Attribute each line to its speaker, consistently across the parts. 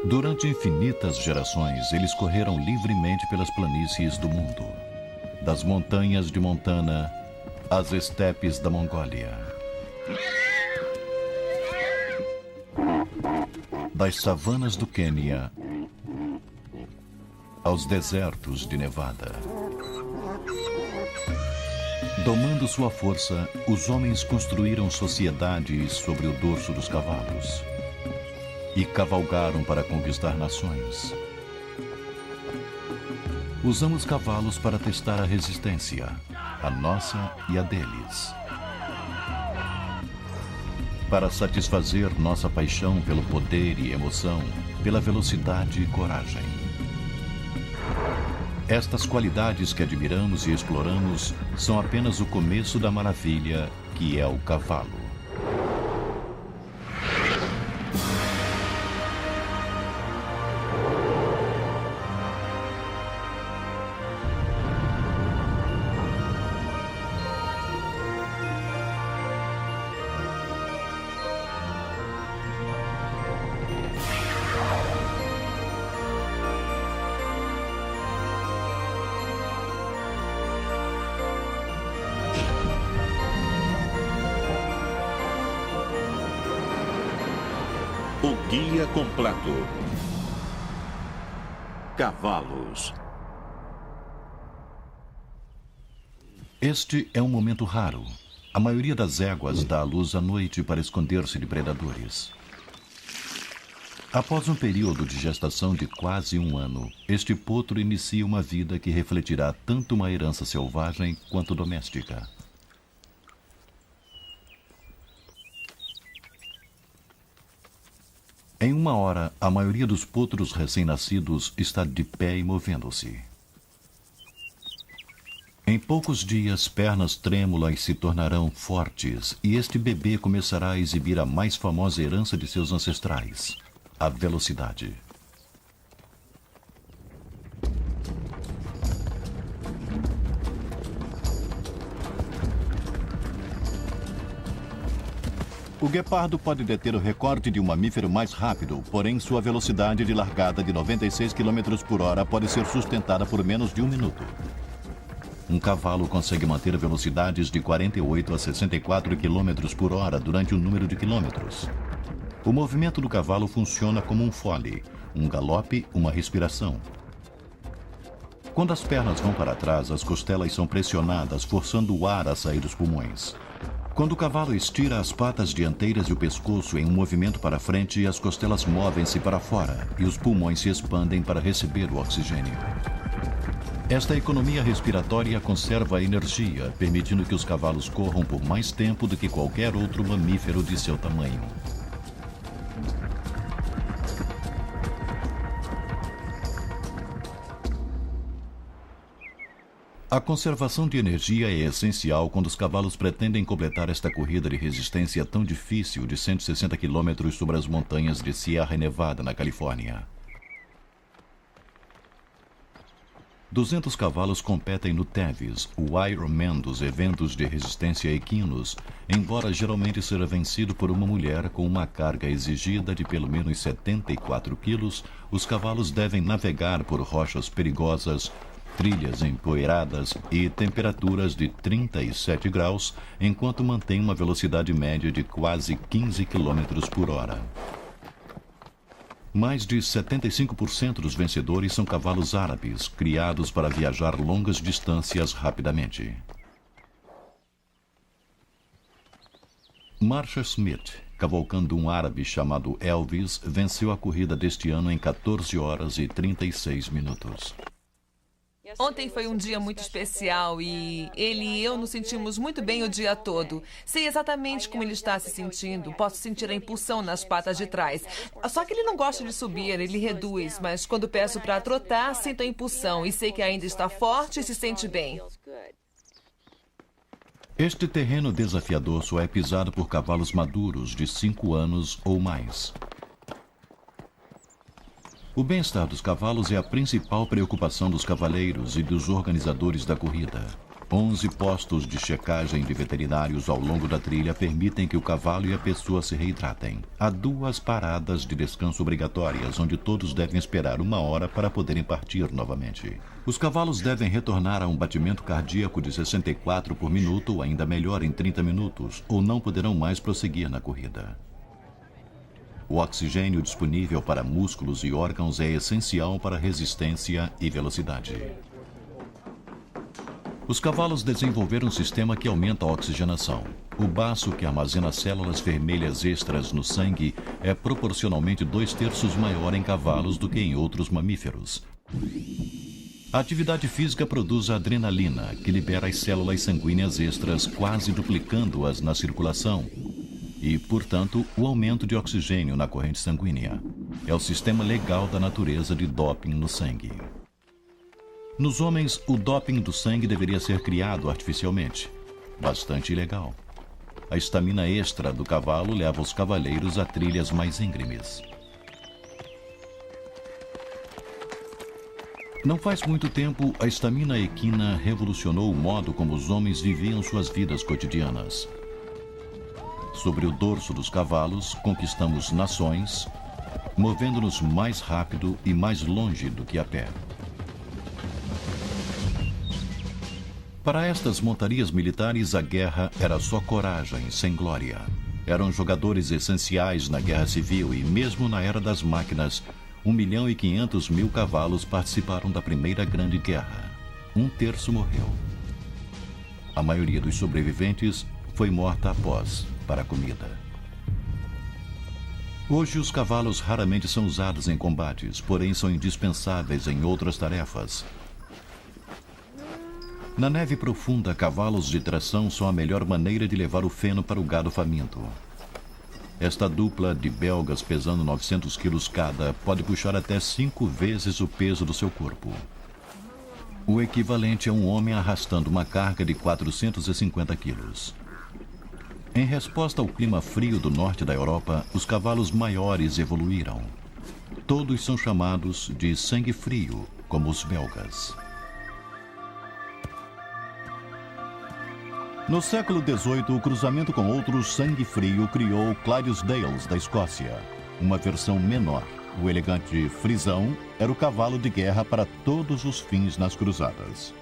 Speaker 1: Durante infinitas gerações, eles correram livremente pelas planícies do mundo, das montanhas de Montana às estepes da Mongólia, das savanas do Quênia aos desertos de Nevada. Domando sua força, os homens construíram sociedades sobre o dorso dos cavalos e cavalgaram para conquistar nações. Usamos cavalos para testar a resistência, a nossa e a deles. Para satisfazer nossa paixão pelo poder e emoção, pela velocidade e coragem. Estas qualidades que admiramos e exploramos são apenas o começo da maravilha que é o cavalo.
Speaker 2: O guia completo. Cavalos.
Speaker 1: Este é um momento raro. A maioria das éguas dá à luz à noite para esconder-se de predadores. Após um período de gestação de quase um ano, este potro inicia uma vida que refletirá tanto uma herança selvagem quanto doméstica. Em uma hora, a maioria dos potros recém-nascidos está de pé e movendo-se. Em poucos dias, pernas trêmulas se tornarão fortes e este bebê começará a exibir a mais famosa herança de seus ancestrais, a velocidade. O guepardo pode deter o recorde de um mamífero mais rápido, porém sua velocidade de largada de 96 km por hora pode ser sustentada por menos de um minuto. Um cavalo consegue manter velocidades de 48 a 64 km por hora durante um número de quilômetros. O movimento do cavalo funciona como um fole, um galope, uma respiração. Quando as pernas vão para trás, as costelas são pressionadas, forçando o ar a sair dos pulmões. Quando o cavalo estira as patas dianteiras e o pescoço em um movimento para frente, as costelas movem-se para fora e os pulmões se expandem para receber o oxigênio. Esta economia respiratória conserva a energia, permitindo que os cavalos corram por mais tempo do que qualquer outro mamífero de seu tamanho. A conservação de energia é essencial quando os cavalos pretendem completar esta corrida de resistência tão difícil de 160 km sobre as montanhas de Sierra Nevada, na Califórnia. 200 cavalos competem no Tevis, o Ironman dos eventos de resistência equinos, embora geralmente seja vencido por uma mulher com uma carga exigida de pelo menos 74 quilos, os cavalos devem navegar por rochas perigosas, trilhas empoeiradas e temperaturas de 37 graus, enquanto mantém uma velocidade média de quase 15 km por hora. Mais de 75% dos vencedores são cavalos árabes, criados para viajar longas distâncias rapidamente. Marsha Smith, cavalcando um árabe chamado Elvis, venceu a corrida deste ano em 14 horas e 36 minutos.
Speaker 3: Ontem foi um dia muito especial e ele e eu nos sentimos muito bem o dia todo. Sei exatamente como ele está se sentindo. Posso sentir a impulsão nas patas de trás. Só que ele não gosta de subir, ele reduz. Mas quando peço para trotar, sinto a impulsão e sei que ainda está forte e se sente bem.
Speaker 1: Este terreno desafiador só é pisado por cavalos maduros de 5 anos ou mais. O bem-estar dos cavalos é a principal preocupação dos cavaleiros e dos organizadores da corrida. 11 postos de checagem de veterinários ao longo da trilha permitem que o cavalo e a pessoa se reidratem. Há 2 paradas de descanso obrigatórias, onde todos devem esperar 1 hora para poderem partir novamente. Os cavalos devem retornar a um batimento cardíaco de 64 por minuto, ou ainda melhor, em 30 minutos, ou não poderão mais prosseguir na corrida. O oxigênio disponível para músculos e órgãos é essencial para resistência e velocidade. Os cavalos desenvolveram um sistema que aumenta a oxigenação. O baço, que armazena células vermelhas extras no sangue, é proporcionalmente 2/3 maior em cavalos do que em outros mamíferos. A atividade física produz a adrenalina, que libera as células sanguíneas extras, quase duplicando-as na circulação. E, portanto, o aumento de oxigênio na corrente sanguínea. É o sistema legal da natureza de doping no sangue. Nos homens, o doping do sangue deveria ser criado artificialmente. Bastante ilegal. A estamina extra do cavalo leva os cavaleiros a trilhas mais íngremes. Não faz muito tempo, a estamina equina revolucionou o modo como os homens viviam suas vidas cotidianas. Sobre o dorso dos cavalos, conquistamos nações, movendo-nos mais rápido e mais longe do que a pé. Para estas montarias militares, a guerra era só coragem, sem glória. Eram jogadores essenciais na guerra civil e, mesmo na era das máquinas, 1.500.000 cavalos participaram da Primeira Grande Guerra. 1/3 morreu. A maioria dos sobreviventes foi morta após, para a comida. Hoje, os cavalos raramente são usados em combates, porém são indispensáveis em outras tarefas. Na neve profunda, cavalos de tração são a melhor maneira de levar o feno para o gado faminto. Esta dupla de belgas pesando 900 quilos cada pode puxar até 5 vezes o peso do seu corpo. O equivalente a um homem arrastando uma carga de 450 quilos. Em resposta ao clima frio do norte da Europa, os cavalos maiores evoluíram. Todos são chamados de sangue frio, como os belgas. No século XVIII, o cruzamento com outros sangue frio criou Clydesdales da Escócia, uma versão menor. O elegante frisão era o cavalo de guerra para todos os fins nas cruzadas.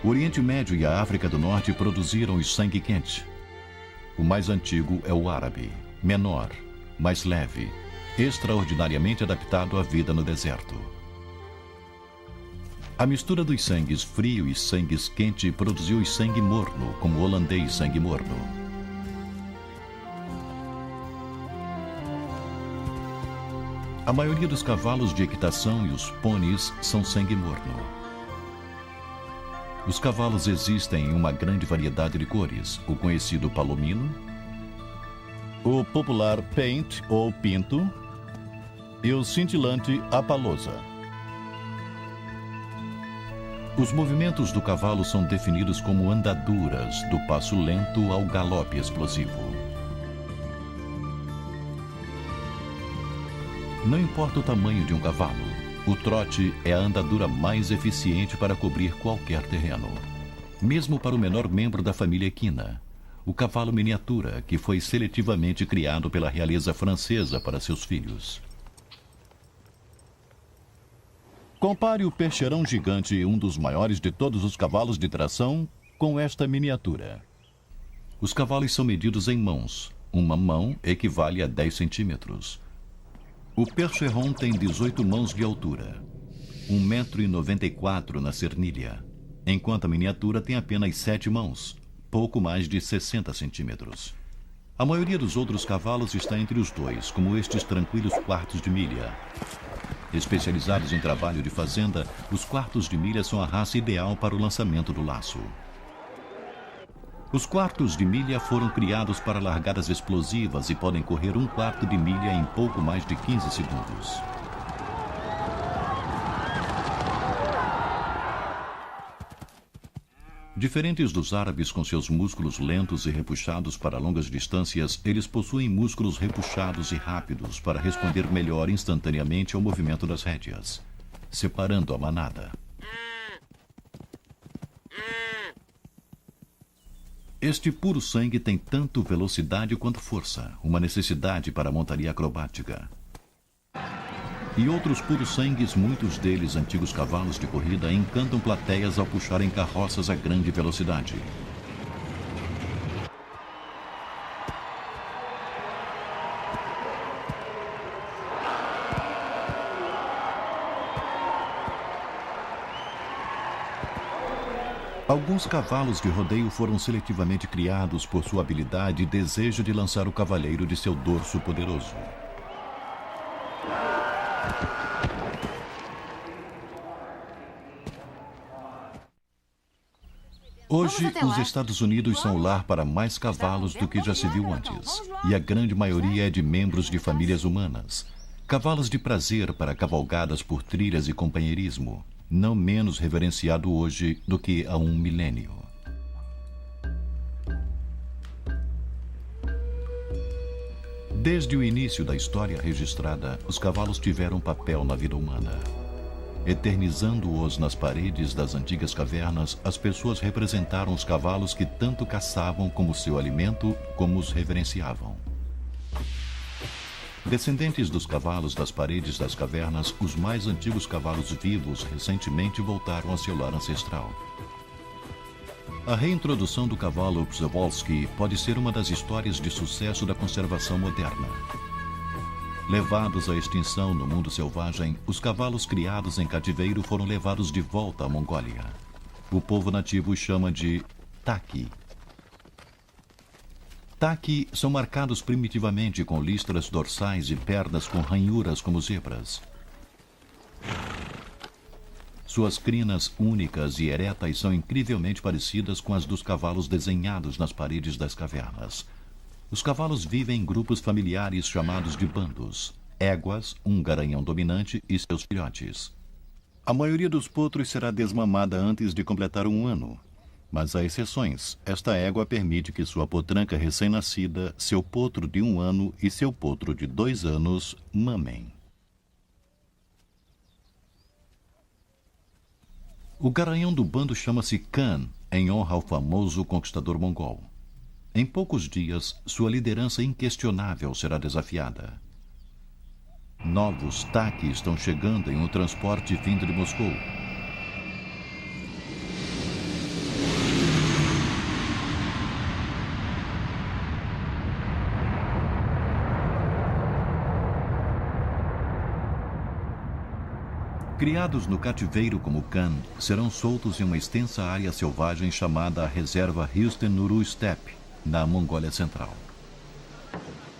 Speaker 1: O Oriente Médio e a África do Norte produziram o sangue quente. O mais antigo é o árabe, menor, mais leve, extraordinariamente adaptado à vida no deserto. A mistura dos sangues frio e sangues quente produziu o sangue morno, como o holandês sangue morno. A maioria dos cavalos de equitação e os pôneis são sangue morno. Os cavalos existem em uma grande variedade de cores, o conhecido palomino, o popular paint ou pinto e o cintilante apalosa. Os movimentos do cavalo são definidos como andaduras, do passo lento ao galope explosivo. Não importa o tamanho de um cavalo, o trote é a andadura mais eficiente para cobrir qualquer terreno. Mesmo para o menor membro da família equina, o cavalo miniatura, que foi seletivamente criado pela realeza francesa para seus filhos. Compare o percherão gigante, um dos maiores de todos os cavalos de tração, com esta miniatura. Os cavalos são medidos em mãos. Uma mão equivale a 10 centímetros. O percheron tem 18 mãos de altura, 1,94 m na cernilha, enquanto a miniatura tem apenas 7 mãos, pouco mais de 60 centímetros. A maioria dos outros cavalos está entre os dois, como estes tranquilos quartos de milha. Especializados em trabalho de fazenda, os quartos de milha são a raça ideal para o lançamento do laço. Os quartos de milha foram criados para largadas explosivas e podem correr 1/4 de milha em pouco mais de 15 segundos. Diferentes dos árabes com seus músculos lentos e repuxados para longas distâncias, eles possuem músculos repuxados e rápidos para responder melhor instantaneamente ao movimento das rédeas, separando a manada. Este puro sangue tem tanto velocidade quanto força, uma necessidade para a montaria acrobática. E outros puros sangues, muitos deles antigos cavalos de corrida, encantam plateias ao puxarem carroças a grande velocidade. Alguns cavalos de rodeio foram seletivamente criados por sua habilidade e desejo de lançar o cavaleiro de seu dorso poderoso. Hoje, os Estados Unidos são o lar para mais cavalos do que já se viu antes, e a grande maioria é de membros de famílias humanas. Cavalos de prazer para cavalgadas por trilhas e companheirismo, não menos reverenciado hoje do que há um milênio. Desde o início da história registrada, os cavalos tiveram papel na vida humana. Eternizando-os nas paredes das antigas cavernas, as pessoas representaram os cavalos que tanto caçavam como seu alimento, como os reverenciavam. Descendentes dos cavalos das paredes das cavernas, os mais antigos cavalos vivos recentemente voltaram a seu lar ancestral. A reintrodução do cavalo Przewalski pode ser uma das histórias de sucesso da conservação moderna. Levados à extinção no mundo selvagem, os cavalos criados em cativeiro foram levados de volta à Mongólia. O povo nativo os chama de Taki. Taki são marcados primitivamente com listras dorsais e pernas com ranhuras como zebras. Suas crinas únicas e eretas são incrivelmente parecidas com as dos cavalos desenhados nas paredes das cavernas. Os cavalos vivem em grupos familiares chamados de bandos, éguas, um garanhão dominante e seus filhotes. A maioria dos potros será desmamada antes de completar 1 ano, mas há exceções. Esta égua permite que sua potranca recém-nascida, seu potro de 1 ano e seu potro de 2 anos mamem. O garanhão do bando chama-se Khan, em honra ao famoso conquistador mongol. Em poucos dias, sua liderança inquestionável será desafiada. Novos Taki estão chegando em um transporte vindo de Moscou. Criados no cativeiro como Khan, serão soltos em uma extensa área selvagem chamada a Reserva Hüsten-Nuru Steppe, na Mongólia Central.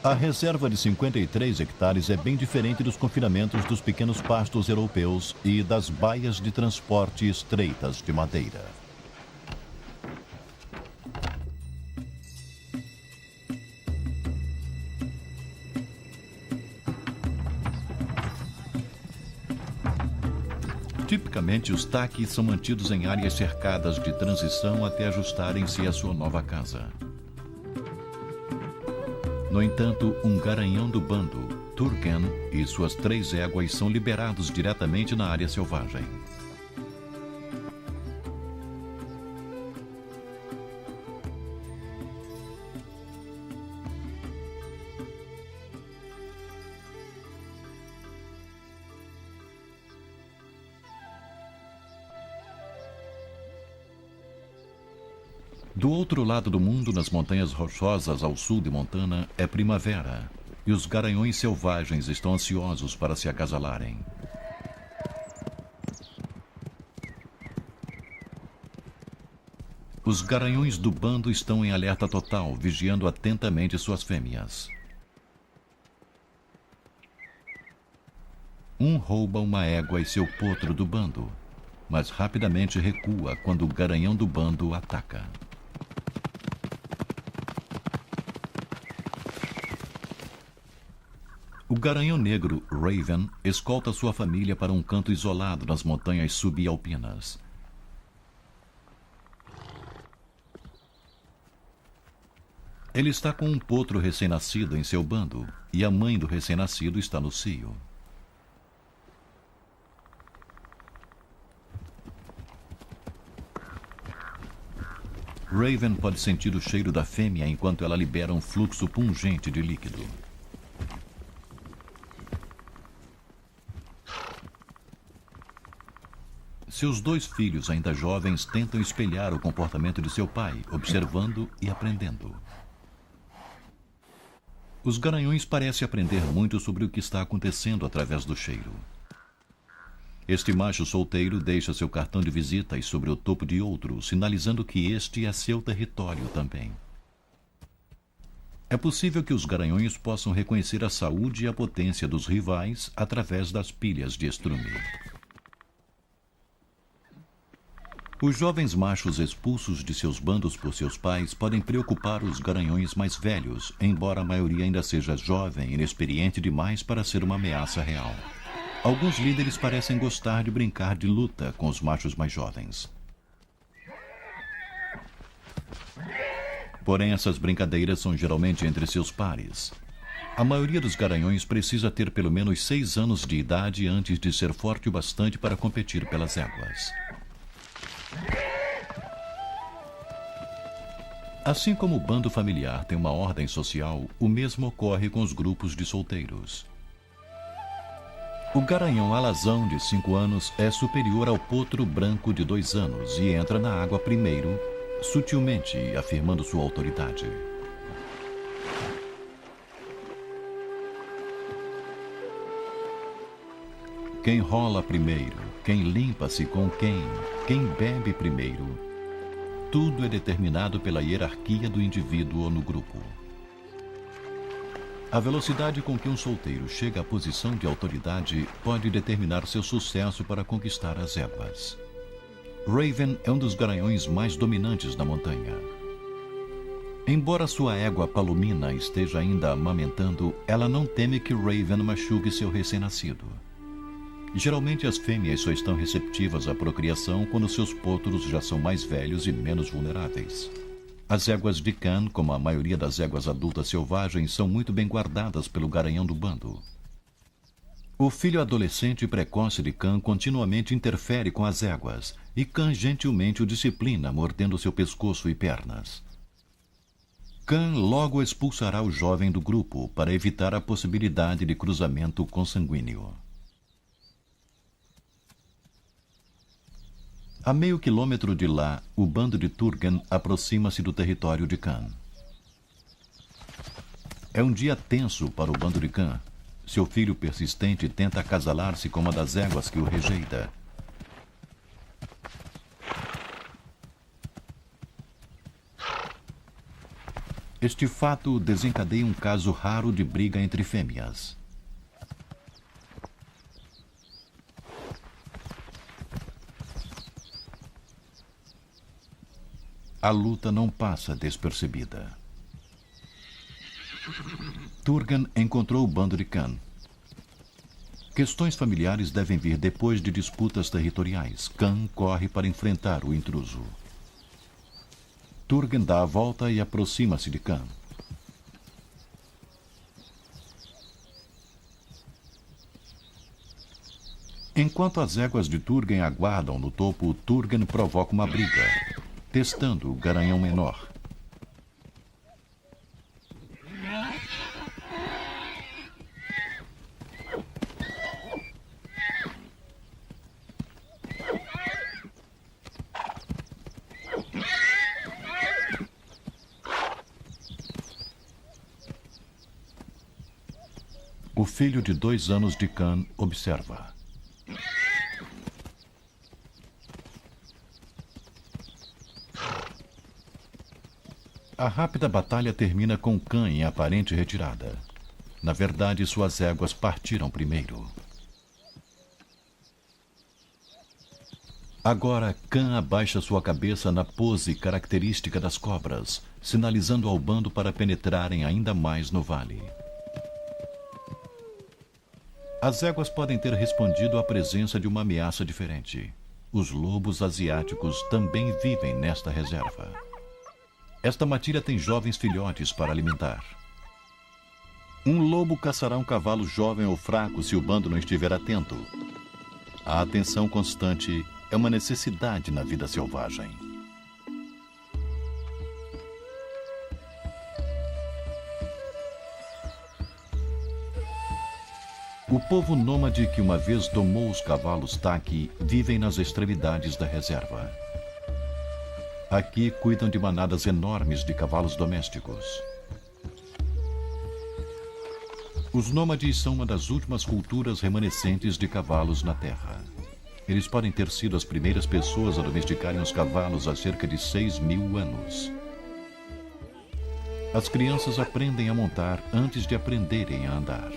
Speaker 1: A reserva de 53 hectares é bem diferente dos confinamentos dos pequenos pastos europeus e das baias de transporte estreitas de madeira. Tipicamente, os Taki são mantidos em áreas cercadas de transição até ajustarem-se à sua nova casa. No entanto, um garanhão do bando, Turken, e suas 3 éguas são liberados diretamente na área selvagem. Do outro lado do mundo, nas montanhas rochosas ao sul de Montana, é primavera, e os garanhões selvagens estão ansiosos para se acasalarem. Os garanhões do bando estão em alerta total, vigiando atentamente suas fêmeas. Um rouba uma égua e seu potro do bando, mas rapidamente recua quando o garanhão do bando ataca. O garanhão negro, Raven, escolta sua família para um canto isolado nas montanhas subalpinas. Ele está com um potro recém-nascido em seu bando e a mãe do recém-nascido está no cio. Raven pode sentir o cheiro da fêmea enquanto ela libera um fluxo pungente de líquido. Seus 2 filhos, ainda jovens, tentam espelhar o comportamento de seu pai, observando e aprendendo. Os garanhões parecem aprender muito sobre o que está acontecendo através do cheiro. Este macho solteiro deixa seu cartão de visita sobre o topo de outro, sinalizando que este é seu território também. É possível que os garanhões possam reconhecer a saúde e a potência dos rivais através das pilhas de estrume. Os jovens machos expulsos de seus bandos por seus pais podem preocupar os garanhões mais velhos, embora a maioria ainda seja jovem e inexperiente demais para ser uma ameaça real. Alguns líderes parecem gostar de brincar de luta com os machos mais jovens. Porém, essas brincadeiras são geralmente entre seus pares. A maioria dos garanhões precisa ter pelo menos 6 anos de idade antes de ser forte o bastante para competir pelas éguas. Assim como o bando familiar tem uma ordem social, o mesmo ocorre com os grupos de solteiros. O garanhão alazão de 5 anos é superior ao potro branco de 2 anos e entra na água primeiro, sutilmente afirmando sua autoridade. Quem rola primeiro, quem limpa-se com quem bebe primeiro, tudo é determinado pela hierarquia do indivíduo no grupo. A velocidade com que um solteiro chega à posição de autoridade pode determinar seu sucesso para conquistar as éguas. Raven é um dos garanhões mais dominantes da montanha. Embora sua égua Palomina esteja ainda amamentando, ela não teme que Raven machuque seu recém-nascido. Geralmente as fêmeas só estão receptivas à procriação quando seus potros já são mais velhos e menos vulneráveis. As éguas de Khan, como a maioria das éguas adultas selvagens, são muito bem guardadas pelo garanhão do bando. O filho adolescente e precoce de Khan continuamente interfere com as éguas, e Khan gentilmente o disciplina, mordendo seu pescoço e pernas. Khan logo expulsará o jovem do grupo para evitar a possibilidade de cruzamento consanguíneo. A meio quilômetro de lá, o bando de Turgan aproxima-se do território de Khan. É um dia tenso para o bando de Khan. Seu filho persistente tenta acasalar-se com uma das éguas que o rejeita. Este fato desencadeia um caso raro de briga entre fêmeas. A luta não passa despercebida. Turgan encontrou o bando de Khan. Questões familiares devem vir depois de disputas territoriais. Khan corre para enfrentar o intruso. Turgan dá a volta e aproxima-se de Khan. Enquanto as éguas de Turgan aguardam no topo, Turgan provoca uma briga, testando o garanhão menor. O filho de 2 anos de Khan observa. A rápida batalha termina com Khan em aparente retirada. Na verdade, suas éguas partiram primeiro. Agora, Khan abaixa sua cabeça na pose característica das cobras, sinalizando ao bando para penetrarem ainda mais no vale. As éguas podem ter respondido à presença de uma ameaça diferente. Os lobos asiáticos também vivem nesta reserva. Esta matilha tem jovens filhotes para alimentar. Um lobo caçará um cavalo jovem ou fraco se o bando não estiver atento. A atenção constante é uma necessidade na vida selvagem. O povo nômade que uma vez domou os cavalos taqui vivem nas extremidades da reserva. Aqui cuidam de manadas enormes de cavalos domésticos. Os nômades são uma das últimas culturas remanescentes de cavalos na Terra. Eles podem ter sido as primeiras pessoas a domesticarem os cavalos há cerca de 6.000 anos. As crianças aprendem a montar antes de aprenderem a andar.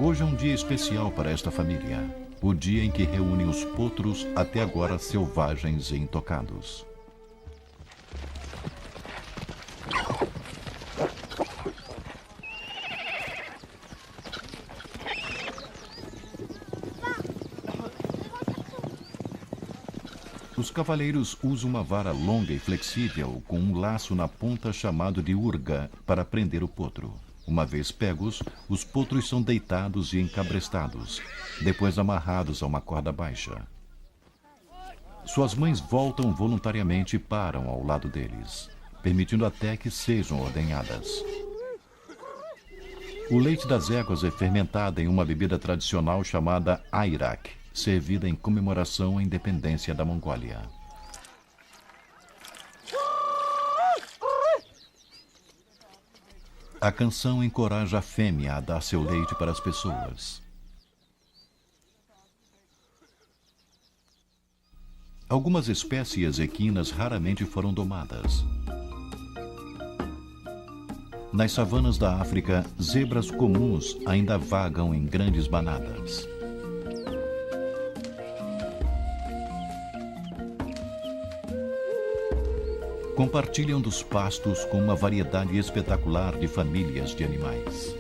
Speaker 1: Hoje é um dia especial para esta família, o dia em que reúnem os potros até agora selvagens e intocados. Os cavaleiros usam uma vara longa e flexível com um laço na ponta chamado de urga para prender o potro. Uma vez pegos, os potros são deitados e encabrestados, depois amarrados a uma corda baixa. Suas mães voltam voluntariamente e param ao lado deles, permitindo até que sejam ordenhadas. O leite das éguas é fermentado em uma bebida tradicional chamada airak, servida em comemoração à independência da Mongólia. A canção encoraja a fêmea a dar seu leite para as pessoas. Algumas espécies equinas raramente foram domadas. Nas savanas da África, zebras comuns ainda vagam em grandes manadas. Compartilham dos pastos com uma variedade espetacular de famílias de animais.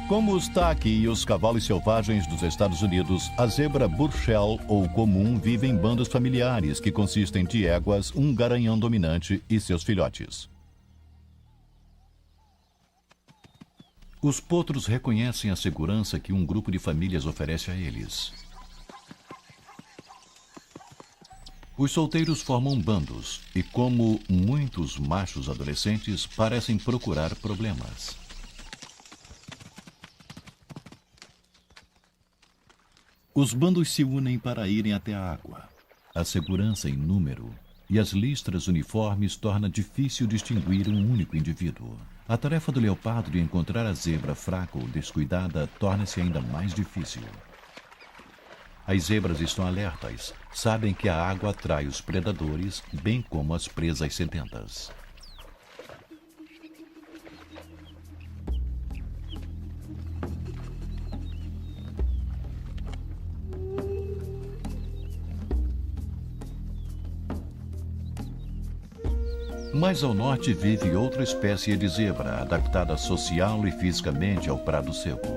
Speaker 1: Como os taqui e os cavalos selvagens dos Estados Unidos, a zebra Burchell ou comum vive em bandos familiares que consistem de éguas, um garanhão dominante e seus filhotes. Os potros reconhecem a segurança que um grupo de famílias oferece a eles. Os solteiros formam bandos e, como muitos machos adolescentes, parecem procurar problemas. Os bandos se unem para irem até a água. A segurança em número e as listras uniformes torna difícil distinguir um único indivíduo. A tarefa do leopardo de encontrar a zebra fraca ou descuidada torna-se ainda mais difícil. As zebras estão alertas, sabem que a água atrai os predadores, bem como as presas sedentas. Mais ao norte vive outra espécie de zebra, adaptada social e fisicamente ao prado seco.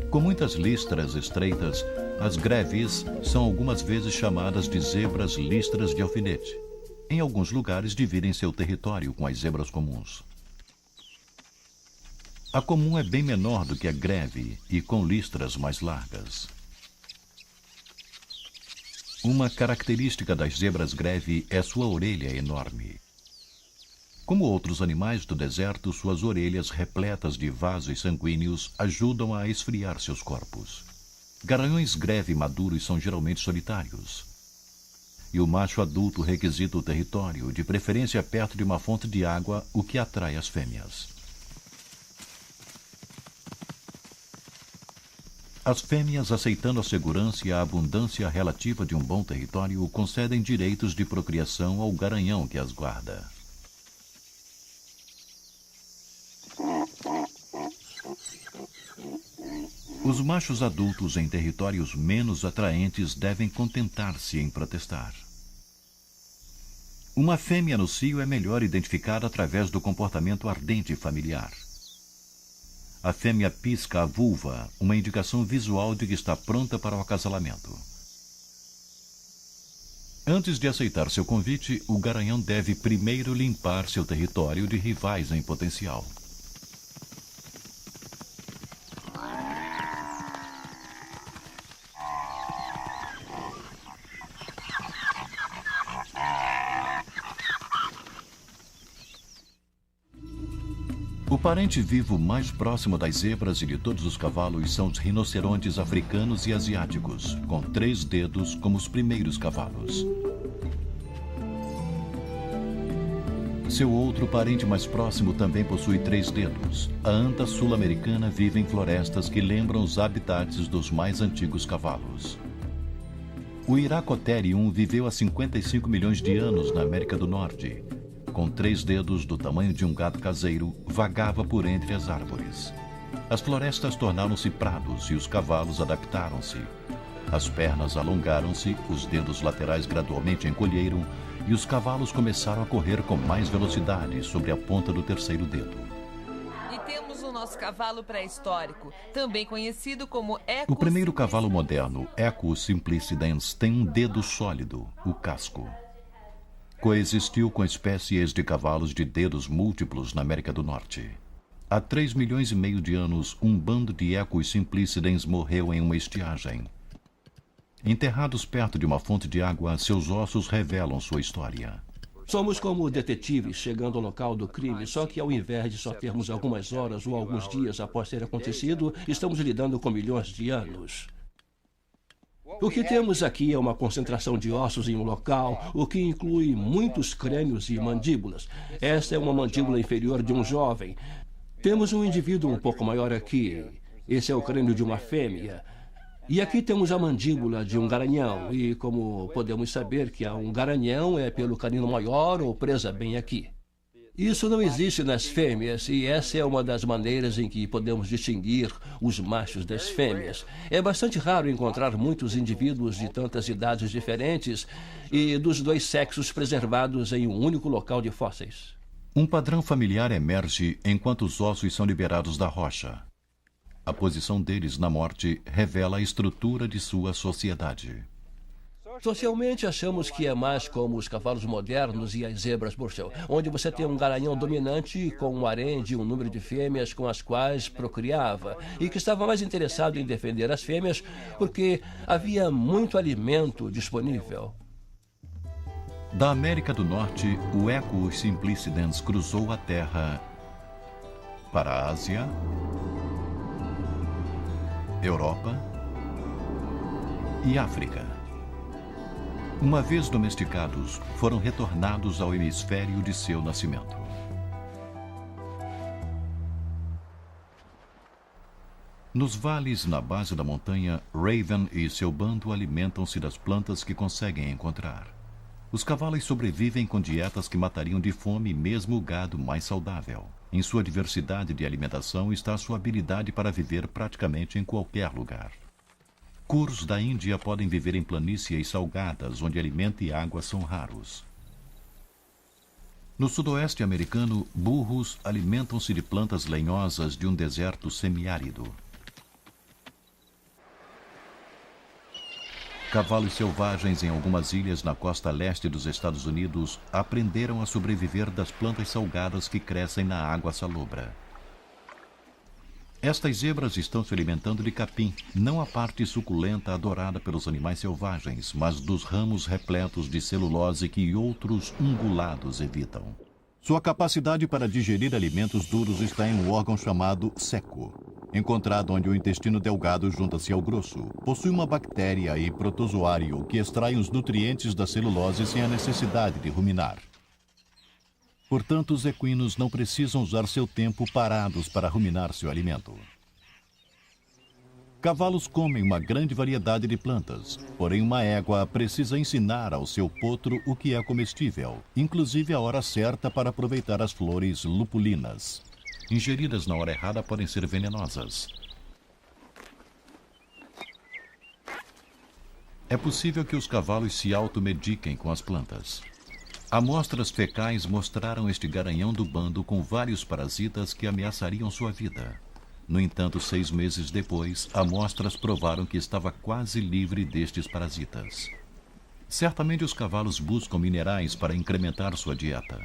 Speaker 1: Com muitas listras estreitas, as greves são algumas vezes chamadas de zebras listras de alfinete. Em alguns lugares dividem seu território com as zebras comuns. A comum é bem menor do que a greve e com listras mais largas. Uma característica das zebras greve é sua orelha enorme. Como outros animais do deserto, suas orelhas repletas de vasos sanguíneos ajudam a esfriar seus corpos. Garanhões greve maduros são geralmente solitários. E o macho adulto requisita o território, de preferência perto de uma fonte de água, o que atrai as fêmeas. As fêmeas, aceitando a segurança e a abundância relativa de um bom território, concedem direitos de procriação ao garanhão que as guarda. Os machos adultos em territórios menos atraentes devem contentar-se em protestar. Uma fêmea no cio é melhor identificada através do comportamento ardente familiar. A fêmea pisca a vulva, uma indicação visual de que está pronta para o acasalamento. Antes de aceitar seu convite, o garanhão deve primeiro limpar seu território de rivais em potencial. O parente vivo mais próximo das zebras e de todos os cavalos são os rinocerontes africanos e asiáticos, com 3 dedos como os primeiros cavalos. Seu outro parente mais próximo também possui 3 dedos. A anta sul-americana vive em florestas que lembram os habitats dos mais antigos cavalos. O Iracotherium viveu há 55 milhões de anos na América do Norte. Com 3 dedos do tamanho de um gato caseiro, vagava por entre as árvores. As florestas tornaram-se prados e os cavalos adaptaram-se. As pernas alongaram-se, os dedos laterais gradualmente encolheram e os cavalos começaram a correr com mais velocidade sobre a ponta do 3º dedo.
Speaker 3: E temos o nosso cavalo pré-histórico, também conhecido como Equus.
Speaker 1: O primeiro cavalo moderno, Equus simplicidens, tem um dedo sólido, o casco. Coexistiu com espécies de cavalos de dedos múltiplos na América do Norte. Há 3 milhões e meio de anos, um bando de Equus simplicidens morreu em uma estiagem. Enterrados perto de uma fonte de água, seus ossos revelam sua história.
Speaker 4: Somos como detetives chegando ao local do crime, só que ao invés de só termos algumas horas ou alguns dias após ter acontecido, estamos lidando com milhões de anos. O que temos aqui é uma concentração de ossos em um local, o que inclui muitos crânios e mandíbulas. Esta é uma mandíbula inferior de um jovem. Temos um indivíduo um pouco maior aqui. Esse é o crânio de uma fêmea. E aqui temos a mandíbula de um garanhão. E como podemos saber que um garanhão é pelo canino maior ou presa bem aqui. Isso não existe nas fêmeas e essa é uma das maneiras em que podemos distinguir os machos das fêmeas. É bastante raro encontrar muitos indivíduos de tantas idades diferentes e dos 2 sexos preservados em um único local de fósseis.
Speaker 1: Um padrão familiar emerge enquanto os ossos são liberados da rocha. A posição deles na morte revela a estrutura de sua sociedade.
Speaker 4: Socialmente, achamos que é mais como os cavalos modernos e as zebras Burchell, onde você tem um garanhão dominante com um harém de um número de fêmeas com as quais procriava e que estava mais interessado em defender as fêmeas porque havia muito alimento disponível.
Speaker 1: Da América do Norte, o Equus simplicidens cruzou a terra para a Ásia, Europa e África. Uma vez domesticados, foram retornados ao hemisfério de seu nascimento. Nos vales na base da montanha, Raven e seu bando alimentam-se das plantas que conseguem encontrar. Os cavalos sobrevivem com dietas que matariam de fome mesmo o gado mais saudável. Em sua diversidade de alimentação está sua habilidade para viver praticamente em qualquer lugar. Curs da Índia podem viver em planícies salgadas, onde alimento e água são raros. No sudoeste americano, burros alimentam-se de plantas lenhosas de um deserto semiárido. Cavalos selvagens em algumas ilhas na costa leste dos Estados Unidos aprenderam a sobreviver das plantas salgadas que crescem na água salobra. Estas zebras estão se alimentando de capim, não a parte suculenta adorada pelos animais selvagens, mas dos ramos repletos de celulose que outros ungulados evitam. Sua capacidade para digerir alimentos duros está em um órgão chamado ceco. Encontrado onde o intestino delgado junta-se ao grosso, possui uma bactéria e protozoário que extraem os nutrientes da celulose sem a necessidade de ruminar. Portanto, os equinos não precisam usar seu tempo parados para ruminar seu alimento. Cavalos comem uma grande variedade de plantas, porém uma égua precisa ensinar ao seu potro o que é comestível, inclusive a hora certa para aproveitar as flores lupulinas. Ingeridas na hora errada podem ser venenosas. É possível que os cavalos se automediquem com as plantas. Amostras fecais mostraram este garanhão do bando com vários parasitas que ameaçariam sua vida. No entanto, 6 meses depois, amostras provaram que estava quase livre destes parasitas. Certamente os cavalos buscam minerais para incrementar sua dieta,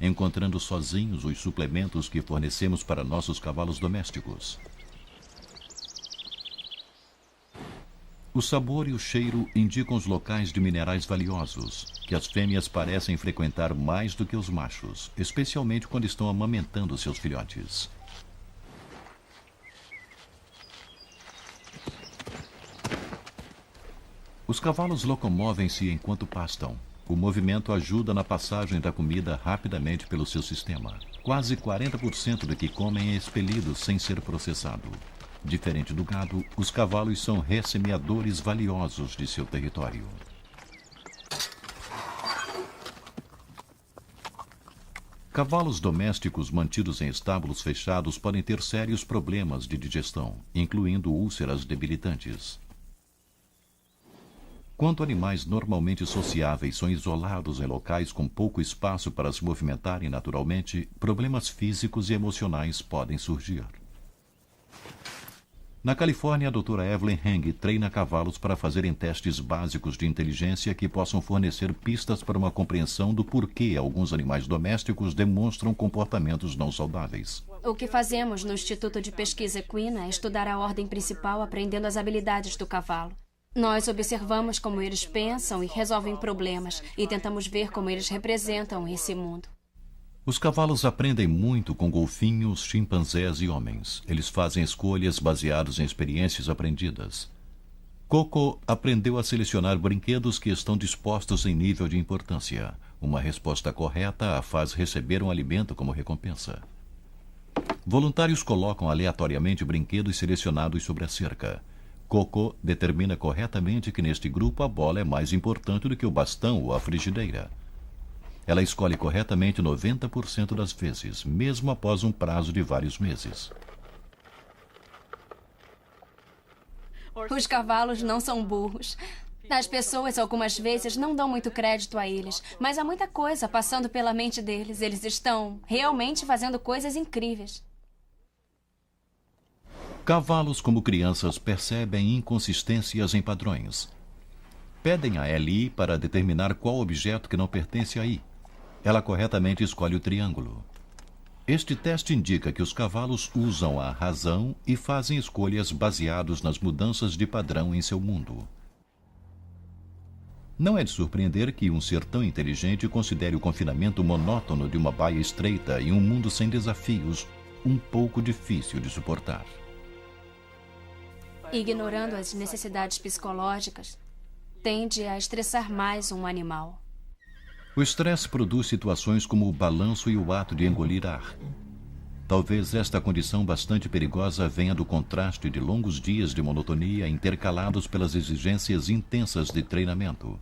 Speaker 1: encontrando sozinhos os suplementos que fornecemos para nossos cavalos domésticos. O sabor e o cheiro indicam os locais de minerais valiosos, que as fêmeas parecem frequentar mais do que os machos, especialmente quando estão amamentando seus filhotes. Os cavalos locomovem-se enquanto pastam. O movimento ajuda na passagem da comida rapidamente pelo seu sistema. Quase 40% do que comem é expelido sem ser processado. Diferente do gado, os cavalos são ressemeadores valiosos de seu território. Cavalos domésticos mantidos em estábulos fechados podem ter sérios problemas de digestão, incluindo úlceras debilitantes. Quando animais normalmente sociáveis são isolados em locais com pouco espaço para se movimentarem naturalmente, problemas físicos e emocionais podem surgir. Na Califórnia, a doutora Evelyn Heng treina cavalos para fazerem testes básicos de inteligência que possam fornecer pistas para uma compreensão do porquê alguns animais domésticos demonstram comportamentos não saudáveis.
Speaker 5: O que fazemos no Instituto de Pesquisa Equina é estudar a ordem principal aprendendo as habilidades do cavalo. Nós observamos como eles pensam e resolvem problemas e tentamos ver como eles representam esse mundo.
Speaker 1: Os cavalos aprendem muito com golfinhos, chimpanzés e homens. Eles fazem escolhas baseadas em experiências aprendidas. Coco aprendeu a selecionar brinquedos que estão dispostos em nível de importância. Uma resposta correta a faz receber um alimento como recompensa. Voluntários colocam aleatoriamente brinquedos selecionados sobre a cerca. Coco determina corretamente que neste grupo a bola é mais importante do que o bastão ou a frigideira. Ela escolhe corretamente 90% das vezes, mesmo após um prazo de vários meses.
Speaker 5: Os cavalos não são burros. As pessoas algumas vezes não dão muito crédito a eles, mas há muita coisa passando pela mente deles. Eles estão realmente fazendo coisas incríveis.
Speaker 1: Cavalos, como crianças, percebem inconsistências em padrões. Pedem a Ellie para determinar qual objeto que não pertence a I. Ela corretamente escolhe o triângulo. Este teste indica que os cavalos usam a razão e fazem escolhas baseadas nas mudanças de padrão em seu mundo. Não é de surpreender que um ser tão inteligente considere o confinamento monótono de uma baia estreita em um mundo sem desafios um pouco difícil de suportar.
Speaker 5: Ignorando as necessidades psicológicas, tende a estressar mais um animal.
Speaker 1: O estresse produz situações como o balanço e o ato de engolir ar. Talvez esta condição bastante perigosa venha do contraste de longos dias de monotonia intercalados pelas exigências intensas de treinamento.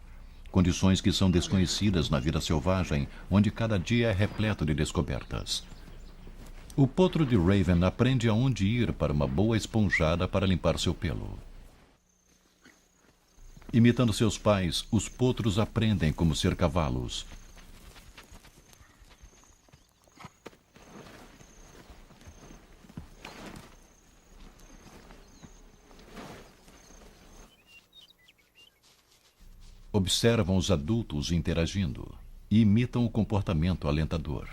Speaker 1: Condições que são desconhecidas na vida selvagem, onde cada dia é repleto de descobertas. O potro de Raven aprende aonde ir para uma boa esponjada para limpar seu pelo. Imitando seus pais, os potros aprendem como ser cavalos. Observam os adultos interagindo e imitam o comportamento alentador.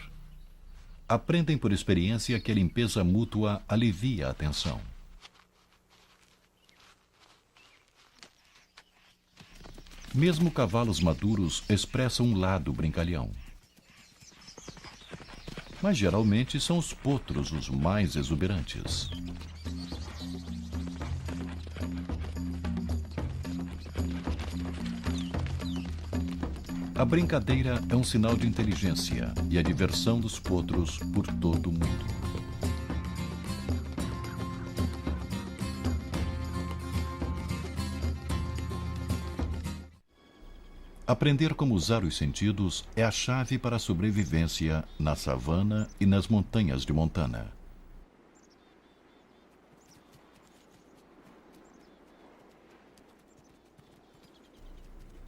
Speaker 1: Aprendem por experiência que a limpeza mútua alivia a tensão. Mesmo cavalos maduros expressam um lado brincalhão. Mas geralmente são os potros os mais exuberantes. A brincadeira é um sinal de inteligência e a diversão dos potros por todo o mundo. Aprender como usar os sentidos é a chave para a sobrevivência na savana e nas montanhas de Montana.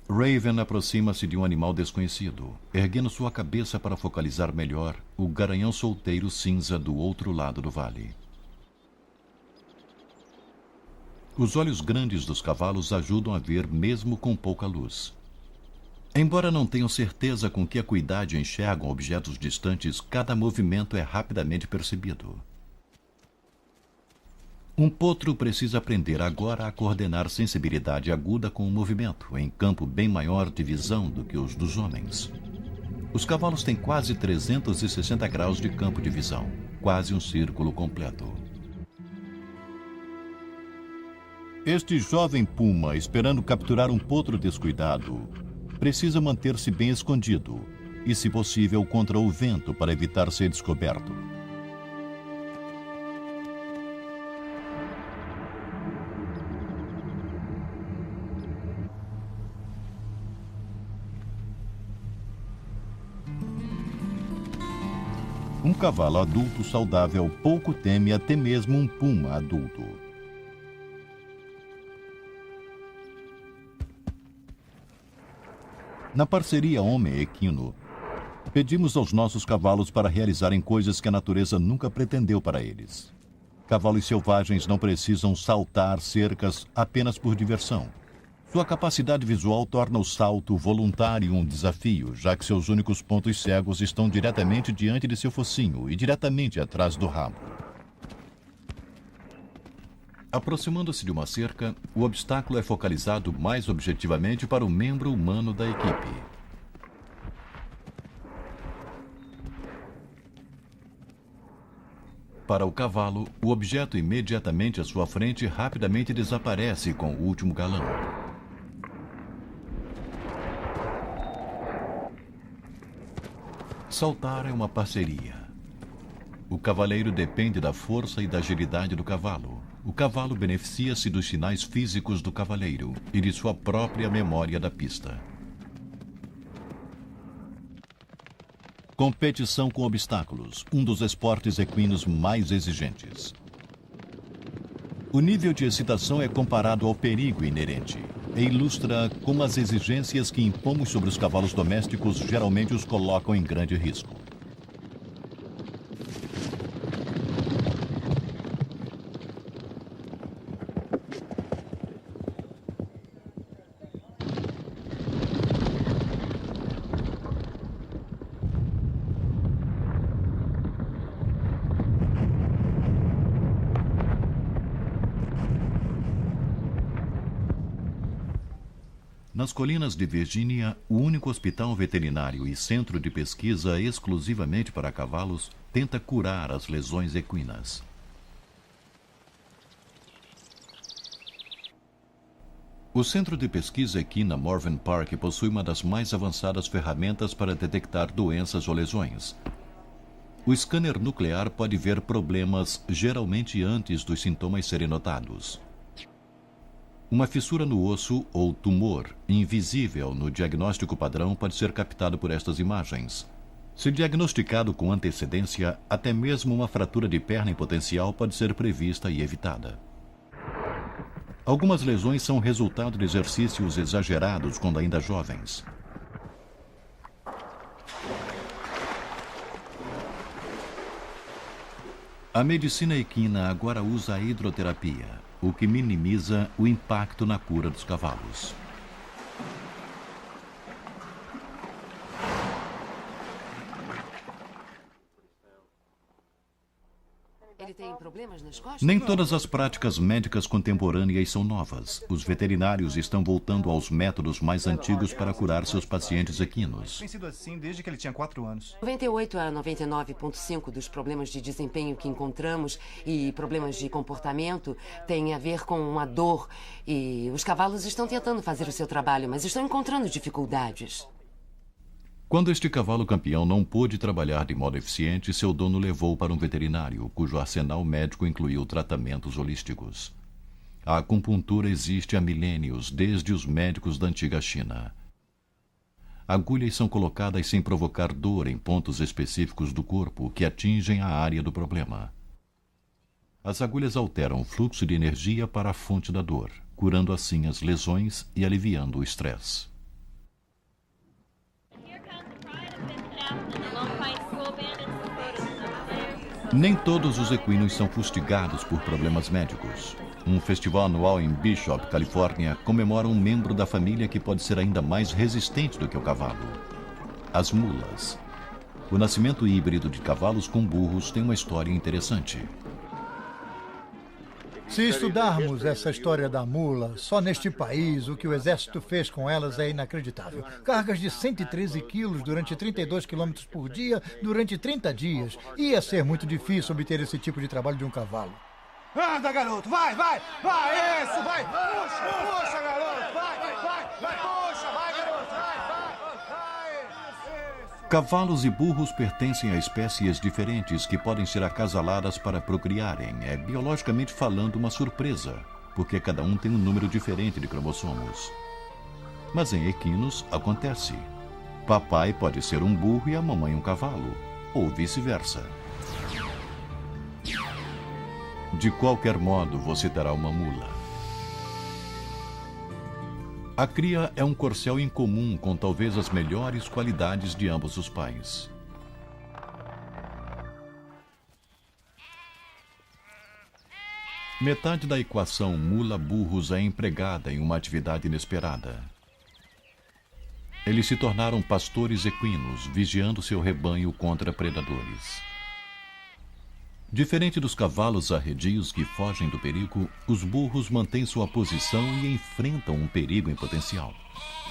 Speaker 1: Raven aproxima-se de um animal desconhecido, erguendo sua cabeça para focalizar melhor o garanhão solteiro cinza do outro lado do vale. Os olhos grandes dos cavalos ajudam a ver mesmo com pouca luz. Embora não tenham certeza com que acuidade enxergam objetos distantes, cada movimento é rapidamente percebido. Um potro precisa aprender agora a coordenar sensibilidade aguda com o movimento, em campo bem maior de visão do que os dos homens. Os cavalos têm quase 360 graus de campo de visão, quase um círculo completo. Este jovem puma, esperando capturar um potro descuidado, precisa manter-se bem escondido e, se possível, contra o vento para evitar ser descoberto. Um cavalo adulto saudável pouco teme até mesmo um puma adulto. Na parceria homem-equino, pedimos aos nossos cavalos para realizarem coisas que a natureza nunca pretendeu para eles. Cavalos selvagens não precisam saltar cercas apenas por diversão. Sua capacidade visual torna o salto voluntário um desafio, já que seus únicos pontos cegos estão diretamente diante de seu focinho e diretamente atrás do rabo. Aproximando-se de uma cerca, o obstáculo é focalizado mais objetivamente para o membro humano da equipe. Para o cavalo, o objeto imediatamente à sua frente rapidamente desaparece com o último galão. Saltar é uma parceria. O cavaleiro depende da força e da agilidade do cavalo. O cavalo beneficia-se dos sinais físicos do cavaleiro e de sua própria memória da pista. Competição com obstáculos, um dos esportes equinos mais exigentes. O nível de excitação é comparado ao perigo inerente e ilustra como as exigências que impomos sobre os cavalos domésticos geralmente os colocam em grande risco. Nas colinas de Virgínia, o único hospital veterinário e centro de pesquisa exclusivamente para cavalos tenta curar as lesões equinas. O Centro de Pesquisa Equina Morven Park possui uma das mais avançadas ferramentas para detectar doenças ou lesões. O scanner nuclear pode ver problemas geralmente antes dos sintomas serem notados. Uma fissura no osso ou tumor, invisível no diagnóstico padrão, pode ser captado por estas imagens. Se diagnosticado com antecedência, até mesmo uma fratura de perna em potencial pode ser prevista e evitada. Algumas lesões são resultado de exercícios exagerados quando ainda jovens. A medicina equina agora usa a hidroterapia, o que minimiza o impacto na cura dos cavalos.
Speaker 6: Ele tem problemas nas costas?
Speaker 1: Nem todas as práticas médicas contemporâneas são novas. Os veterinários estão voltando aos métodos mais antigos para curar seus pacientes equinos.
Speaker 7: Tem sido assim desde que ele tinha 4 anos.
Speaker 6: 98 a 99,5% dos problemas de desempenho que encontramos e problemas de comportamento têm a ver com a dor. E os cavalos estão tentando fazer o seu trabalho, mas estão encontrando dificuldades.
Speaker 1: Quando este cavalo campeão não pôde trabalhar de modo eficiente, seu dono levou para um veterinário, cujo arsenal médico incluiu tratamentos holísticos. A acupuntura existe há milênios, desde os médicos da antiga China. Agulhas são colocadas sem provocar dor em pontos específicos do corpo que atingem a área do problema. As agulhas alteram o fluxo de energia para a fonte da dor, curando assim as lesões e aliviando o estresse. Nem todos os equinos são fustigados por problemas médicos. Um festival anual em Bishop, Califórnia, comemora um membro da família que pode ser ainda mais resistente do que o cavalo: as mulas. O nascimento híbrido de cavalos com burros tem uma história interessante.
Speaker 8: Se estudarmos essa história da mula, só neste país, o que o exército fez com elas é inacreditável. Cargas de 113 quilos durante 32 quilômetros por dia, durante 30 dias. Ia ser muito difícil obter esse tipo de trabalho de um cavalo.
Speaker 7: Anda, garoto, vai, vai, vai, isso, vai. Puxa, garoto, vai, puxa, vai, garoto, vai.
Speaker 1: Cavalos e burros pertencem a espécies diferentes que podem ser acasaladas para procriarem. É, biologicamente falando, uma surpresa, porque cada um tem um número diferente de cromossomos. Mas em equinos acontece. Papai pode ser um burro e a mamãe um cavalo, ou vice-versa. De qualquer modo, você terá uma mula. A cria é um corcel incomum com talvez as melhores qualidades de ambos os pais. Metade da equação mula-burros é empregada em uma atividade inesperada. Eles se tornaram pastores equinos, vigiando seu rebanho contra predadores. Diferente dos cavalos arredios que fogem do perigo, os burros mantêm sua posição e enfrentam um perigo em potencial.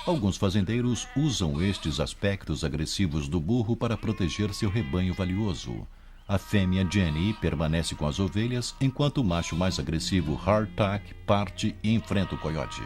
Speaker 1: Alguns fazendeiros usam estes aspectos agressivos do burro para proteger seu rebanho valioso. A fêmea Jenny permanece com as ovelhas, enquanto o macho mais agressivo Hardtack parte e enfrenta o coiote.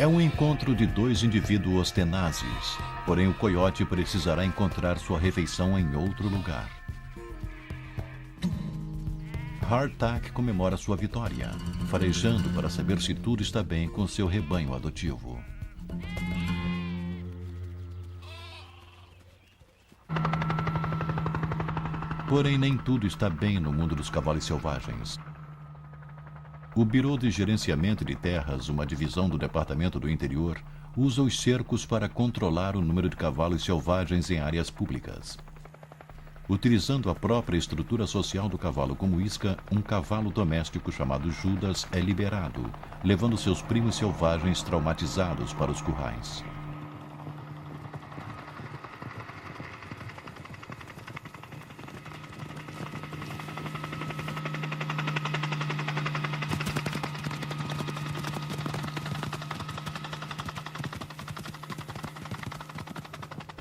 Speaker 1: É um encontro de dois indivíduos tenazes, porém o coiote precisará encontrar sua refeição em outro lugar. Hardtack comemora sua vitória, farejando para saber se tudo está bem com seu rebanho adotivo. Porém, nem tudo está bem no mundo dos cavalos selvagens. O Bureau de Gerenciamento de Terras, uma divisão do Departamento do Interior, usa os cercos para controlar o número de cavalos selvagens em áreas públicas. Utilizando a própria estrutura social do cavalo como isca, um cavalo doméstico chamado Judas é liberado, levando seus primos selvagens traumatizados para os currais.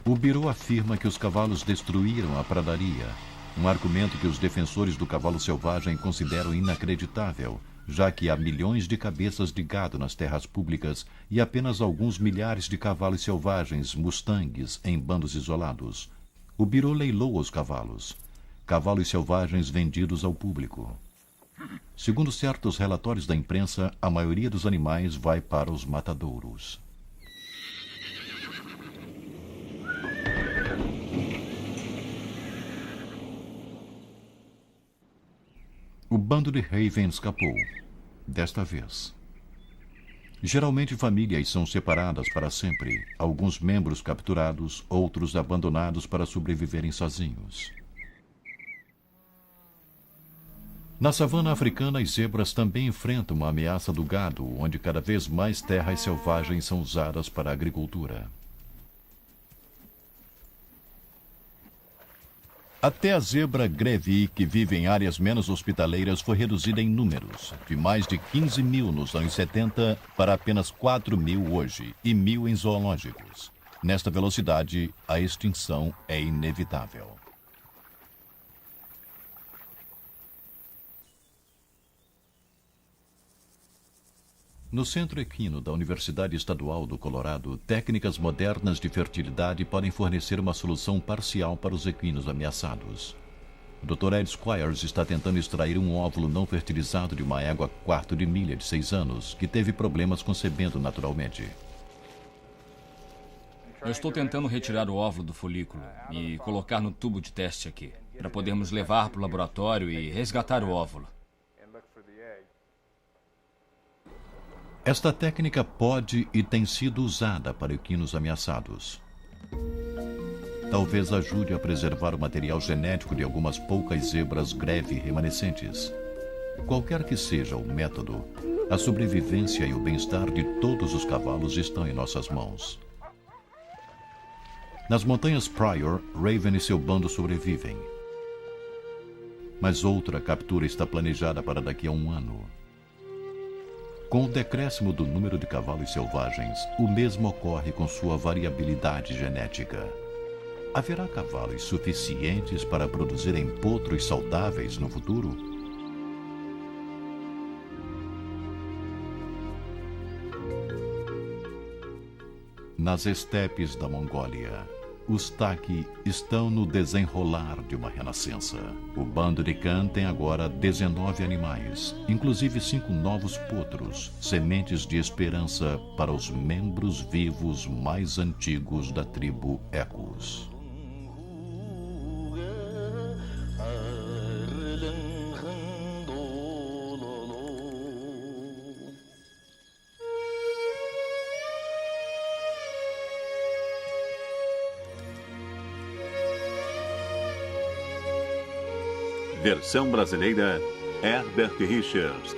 Speaker 1: O Bureau afirma que os cavalos destruíram a pradaria, um argumento que os defensores do cavalo selvagem consideram inacreditável, já que há milhões de cabeças de gado nas terras públicas e apenas alguns milhares de cavalos selvagens, mustangues, em bandos isolados. O Bureau leiloa os cavalos selvagens vendidos ao público. Segundo certos relatórios da imprensa, a maioria dos animais vai para os matadouros. O bando de Raven escapou, desta vez. Geralmente famílias são separadas para sempre, alguns membros capturados, outros abandonados para sobreviverem sozinhos. Na savana africana, as zebras também enfrentam uma ameaça do gado, onde cada vez mais terras selvagens são usadas para a agricultura. Até a zebra Grevi, que vive em áreas menos hospitaleiras, foi reduzida em números, de mais de 15 mil nos anos 70 para apenas 4 mil hoje, e 1.000 em zoológicos. Nesta velocidade, a extinção é inevitável. No Centro Equino da Universidade Estadual do Colorado, técnicas modernas de fertilidade podem fornecer uma solução parcial para os equinos ameaçados. O Dr. Ed Squires está tentando extrair um óvulo não fertilizado de uma égua quarto de milha de 6 anos, que teve problemas concebendo naturalmente.
Speaker 9: Eu estou tentando retirar o óvulo do folículo e colocar no tubo de teste aqui, para podermos levar para o laboratório e resgatar o óvulo.
Speaker 1: Esta técnica pode e tem sido usada para equinos ameaçados. Talvez ajude a preservar o material genético de algumas poucas zebras greve remanescentes. Qualquer que seja o método, a sobrevivência e o bem-estar de todos os cavalos estão em nossas mãos. Nas montanhas Pryor, Raven e seu bando sobrevivem. Mas outra captura está planejada para daqui a um ano. Com o decréscimo do número de cavalos selvagens, o mesmo ocorre com sua variabilidade genética. Haverá cavalos suficientes para produzirem potros saudáveis no futuro? Nas estepes da Mongólia, os Taki estão no desenrolar de uma renascença. O bando de Khan tem agora 19 animais, inclusive 5 novos potros, sementes de esperança para os membros vivos mais antigos da tribo Ecos.
Speaker 2: Versão brasileira, Herbert Richards.